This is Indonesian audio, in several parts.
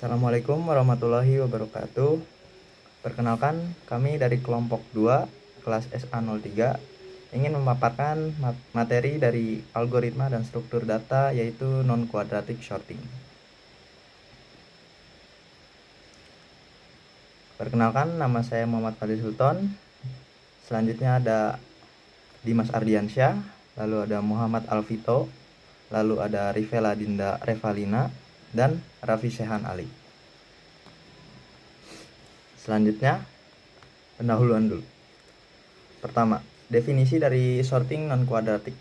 Assalamualaikum warahmatullahi wabarakatuh. Perkenalkan, kami dari kelompok 2 kelas SA03 ingin memaparkan materi dari algoritma dan struktur data, yaitu non-quadratic sorting. Perkenalkan, nama saya Muhammad Fadil Sultan. Selanjutnya ada Dimas Ardiansyah, lalu ada Muhammad Alvito, lalu ada Rivela Dinda Revalina, dan Raffi Sehan Ali. Selanjutnya, pendahuluan dulu. Pertama, definisi dari sorting non-quadratic.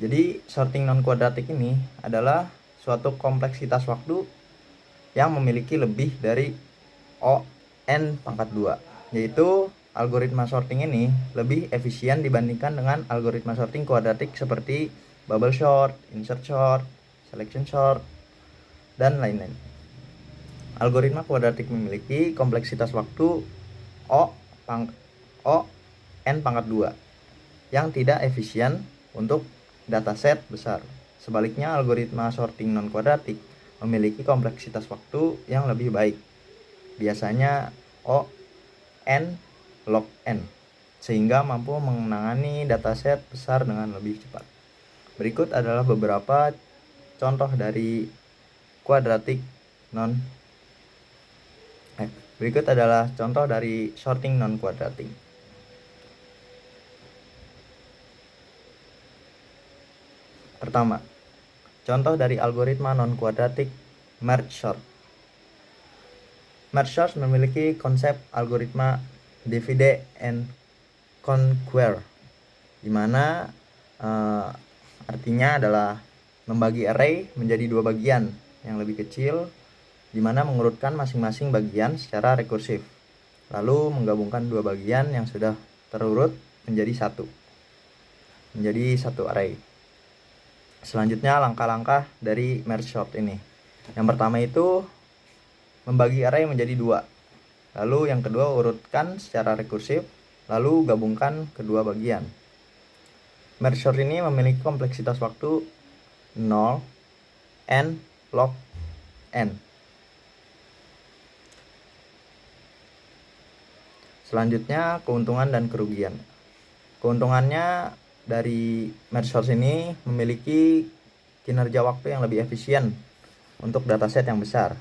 Jadi, sorting non-quadratic ini adalah suatu kompleksitas waktu yang memiliki lebih dari n pangkat 2. Yaitu, algoritma sorting ini lebih efisien dibandingkan dengan algoritma sorting kuadratik seperti bubble sort, insert sort, selection sort, dan lain-lain. Algoritma kuadratik memiliki kompleksitas waktu n pangkat 2 yang tidak efisien untuk dataset besar. Sebaliknya, algoritma sorting non-kuadratik memiliki kompleksitas waktu yang lebih baik, biasanya n log n, sehingga mampu menangani dataset besar dengan lebih cepat. Berikut adalah beberapa contoh dari sorting non-kuadratik. Pertama, contoh dari algoritma non-kuadratik merge sort. Merge sort memiliki konsep algoritma divide and conquer, di mana artinya adalah membagi array menjadi dua bagian yang lebih kecil, di mana mengurutkan masing-masing bagian secara rekursif, lalu menggabungkan dua bagian yang sudah terurut menjadi satu array. Selanjutnya, langkah-langkah dari merge sort ini. Yang pertama itu membagi array menjadi dua. Lalu yang kedua, urutkan secara rekursif, lalu gabungkan kedua bagian. Merge sort ini memiliki kompleksitas waktu 0 n log n. Selanjutnya, keuntungan dan kerugian. Keuntungannya dari merge sort ini memiliki kinerja waktu yang lebih efisien untuk dataset yang besar.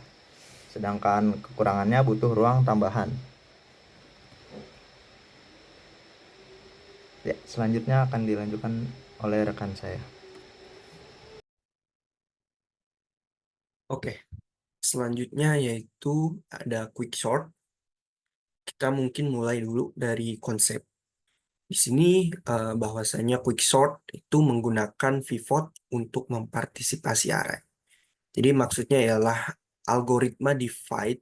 Sedangkan kekurangannya butuh ruang tambahan. Ya, selanjutnya akan dilanjutkan oleh rekan saya. Oke, selanjutnya yaitu ada quick sort. Kita mungkin mulai dulu dari konsep. Di sini bahwasanya quick sort itu menggunakan pivot untuk mempartisipasi array. Jadi maksudnya ialah algoritma divide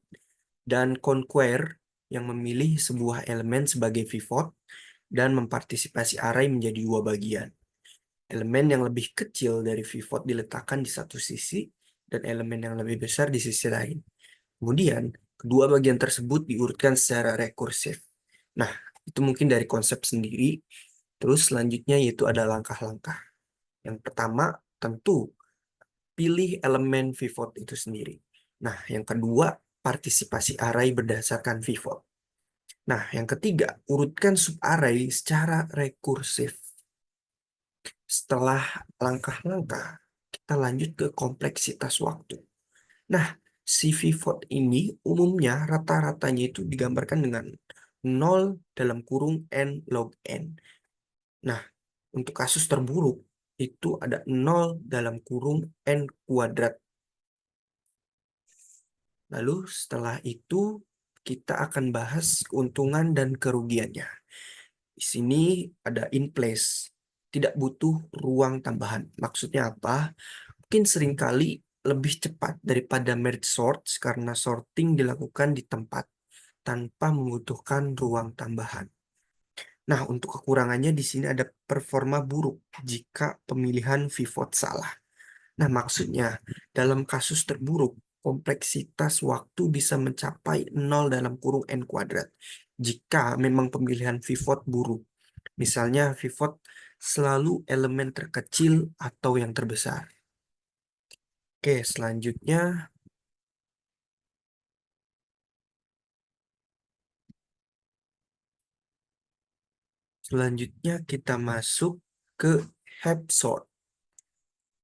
dan conquer yang memilih sebuah elemen sebagai pivot dan mempartisipasi array menjadi dua bagian. Elemen yang lebih kecil dari pivot diletakkan di satu sisi dan elemen yang lebih besar di sisi lain. Kemudian, kedua bagian tersebut diurutkan secara rekursif. Nah, itu mungkin dari konsep sendiri. Terus selanjutnya yaitu ada langkah-langkah. Yang pertama, tentu pilih elemen pivot itu sendiri. Nah, yang kedua, partisipasi array berdasarkan pivot. Nah, yang ketiga, urutkan subarray secara rekursif. Setelah langkah-langkah, kita lanjut ke kompleksitas waktu. Nah, si pivot ini umumnya rata-ratanya itu digambarkan dengan 0 dalam kurung n log n. Nah, untuk kasus terburuk itu ada 0 dalam kurung n kuadrat. Lalu setelah itu kita akan bahas keuntungan dan kerugiannya. Di sini ada in place, tidak butuh ruang tambahan. Maksudnya apa? Mungkin seringkali lebih cepat daripada merge sort karena sorting dilakukan di tempat tanpa membutuhkan ruang tambahan. Nah, untuk kekurangannya di sini ada performa buruk jika pemilihan pivot salah. Nah, maksudnya dalam kasus terburuk, kompleksitas waktu bisa mencapai 0 dalam kurung n kuadrat jika memang pemilihan pivot buruk. Misalnya pivot selalu elemen terkecil atau yang terbesar. Oke, selanjutnya Selanjutnya kita masuk ke heap sort.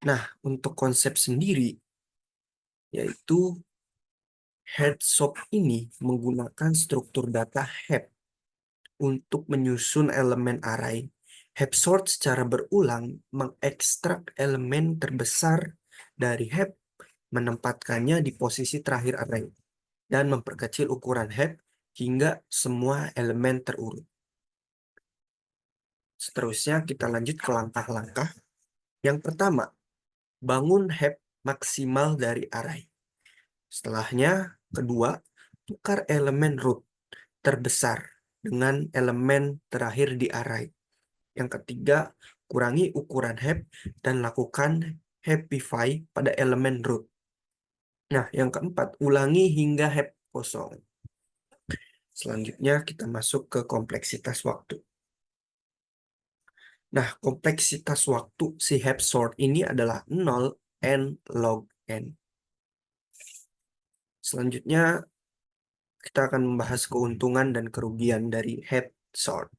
Nah, untuk konsep sendiri, yaitu heap sort ini menggunakan struktur data heap untuk menyusun elemen array. Heap sort secara berulang mengekstrak elemen terbesar dari heap, menempatkannya di posisi terakhir array, dan memperkecil ukuran heap hingga semua elemen terurut. Seterusnya kita lanjut ke langkah-langkah. Yang pertama, bangun heap maksimal dari array. Setelahnya, kedua, tukar elemen root terbesar dengan elemen terakhir di array. Yang ketiga, kurangi ukuran heap dan lakukan happify pada elemen root. Nah, yang keempat, ulangi hingga heap kosong. Selanjutnya kita masuk ke kompleksitas waktu. Nah, kompleksitas waktu si heap sort ini adalah 0 n log n. Selanjutnya kita akan membahas keuntungan dan kerugian dari heap sort.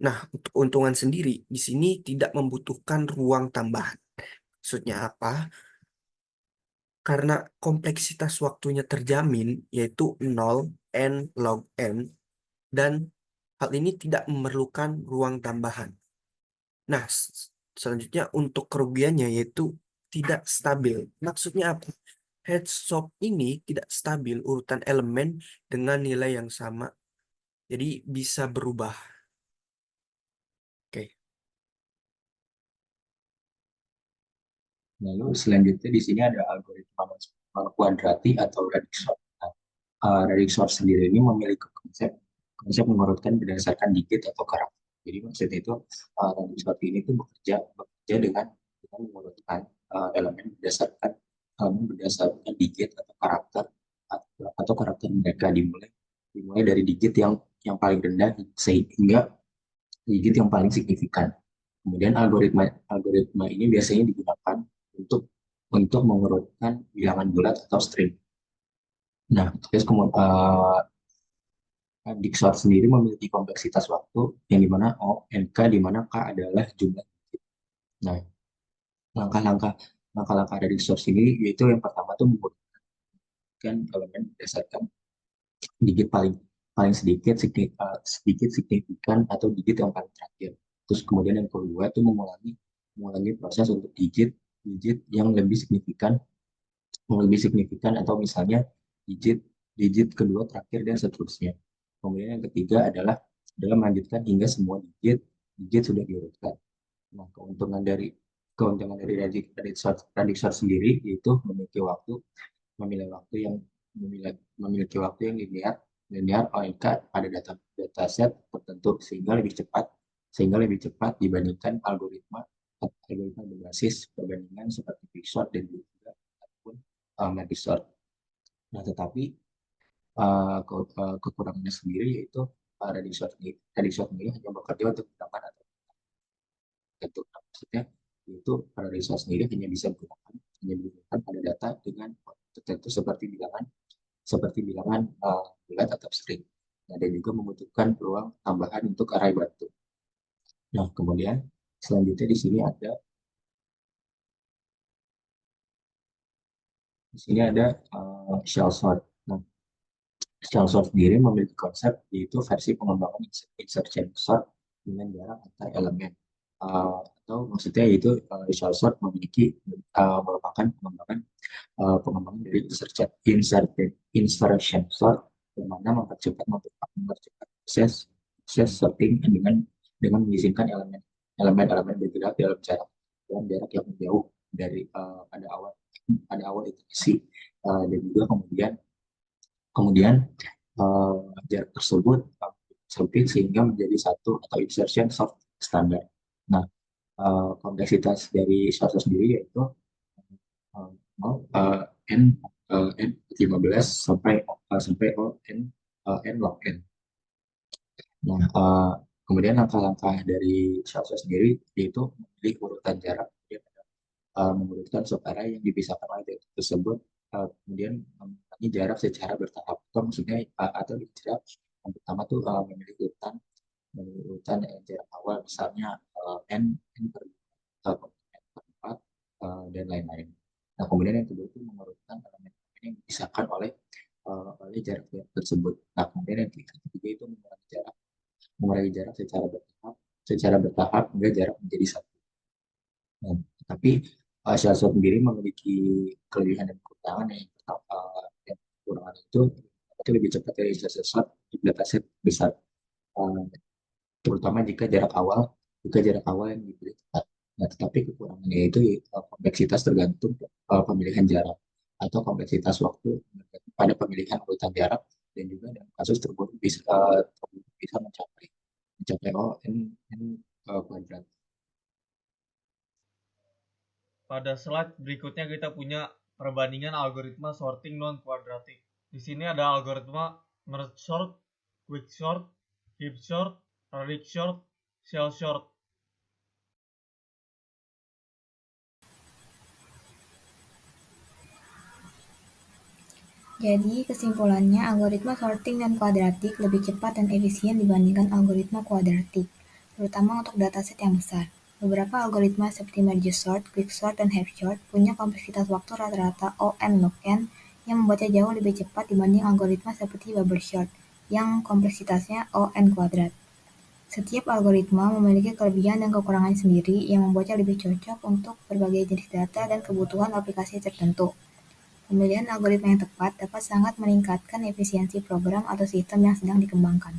Nah, untuk keuntungan sendiri di sini tidak membutuhkan ruang tambahan. Maksudnya apa? Karena kompleksitas waktunya terjamin, yaitu 0 n log n, dan hal ini tidak memerlukan ruang tambahan. Nah, selanjutnya untuk kerugiannya yaitu tidak stabil. Maksudnya apa? Headshot ini tidak stabil urutan elemen dengan nilai yang sama. Jadi bisa berubah. Oke. Lalu selanjutnya di sini ada algoritma kuadrati atau radix sort. Nah, radix sort sendiri ini memiliki konsep konsep mengurutkan berdasarkan digit atau karakter. Jadi maksudnya itu radix sort ini tuh bekerja dengan mengurutkan elemen berdasarkan digit atau karakter atau karakter mereka dimulai dimulai dari digit yang paling rendah sehingga digit yang paling signifikan. Kemudian algoritma algoritma ini biasanya digunakan untuk mengurutkan bilangan bulat atau string. Nah, terus kemudian Dixort sendiri memiliki kompleksitas waktu yang dimana O, N, K, di mana K adalah jumlah. Nah, langkah-langkah langkah-langkah dari Dixort ini yaitu yang pertama tuh menggunakan elemen berdasarkan digit paling paling sedikit signifikan atau digit yang paling terakhir. Terus kemudian yang kedua itu mengulangi proses untuk digit digit yang lebih signifikan atau misalnya digit digit kedua terakhir dan seterusnya. Kemudian yang ketiga adalah melanjutkan hingga semua digit sudah diurutkan. Nah, keuntungan dari Radixor sendiri yaitu memilih waktu yang memiliki waktu yang linear ONK pada dataset tertentu sehingga lebih cepat dibandingkan algoritma berbasis perbandingan seperti Quicksort dan juga ataupun Medisort. Nah, tetapi kekurangannya sendiri yaitu Radixort sendiri hanya bekerja untuk bilangan atau bentuk. Maksudnya itu Radixort sendiri hanya digunakan pada data dengan tertentu seperti bilangan bulat atau string. Nah, dan juga membutuhkan peluang tambahan untuk array batu. Nah, kemudian selanjutnya di sini ada shell sort. Nah, shell sort sendiri memiliki konsep yaitu versi pengembangan insertion sort dengan jarak antar elemen. Atau maksudnya yaitu shell sort merupakan pengembangan dari insertion sort yang mana mempercepat proses sorting dengan mengizinkan elemen bergerak dalam jarak yang jauh dari pada awal iterasi. Dan juga kemudian jarak tersebut sempit sehingga menjadi satu atau insertion sort standar. Nah, kompleksitas dari source sendiri yaitu n n 15 sampai o n log n. Nah, kemudian langkah-langkah dari source sendiri yaitu memilih urutan jarak, mengurutkan subarray yang dipisahkan oleh data tersebut, kemudian mengurangi jarak secara bertahap. Atau maksudnya atau jarak yang pertama tuh memilih urutan urutan jarak awal misalnya n per 4 dan lain-lain. Nah, kemudian yang kedua itu mengurutkan elemen yang dipisahkan oleh jarak tersebut. Nah, kemudian yang ketiga itu mengurangi jarak secara bertahap hingga jarak menjadi satu. Nah, tapi Salesforce sendiri memiliki kelebihan dan kekurangan yang kekurangan itu lebih cepat dari Salesforce untuk dataset besar. Eh, Terutama jika jarak awal yang dipilih tepat. Nah, tetapi kekurangannya itu kompleksitas tergantung pemilihan jarak atau kompleksitas waktu pada pemilihan urutan jarak dan juga dalam kasus terburuk bisa mencapai kuadrat. Pada slide berikutnya kita punya perbandingan algoritma sorting non-kuadratik. Di sini ada algoritma merge sort, quick sort, heap sort, radix sort, cell sort. Jadi, kesimpulannya, algoritma sorting non-kuadratik lebih cepat dan efisien dibandingkan algoritma kuadratik, terutama untuk dataset yang besar. Beberapa algoritma seperti merge sort, quick sort, dan heap sort punya kompleksitas waktu rata-rata O(n) log n yang membuatnya jauh lebih cepat dibanding algoritma seperti bubble sort yang kompleksitasnya O(n kuadrat. Setiap algoritma memiliki kelebihan dan kekurangan sendiri yang membuatnya lebih cocok untuk berbagai jenis data dan kebutuhan aplikasi tertentu. Pemilihan algoritma yang tepat dapat sangat meningkatkan efisiensi program atau sistem yang sedang dikembangkan.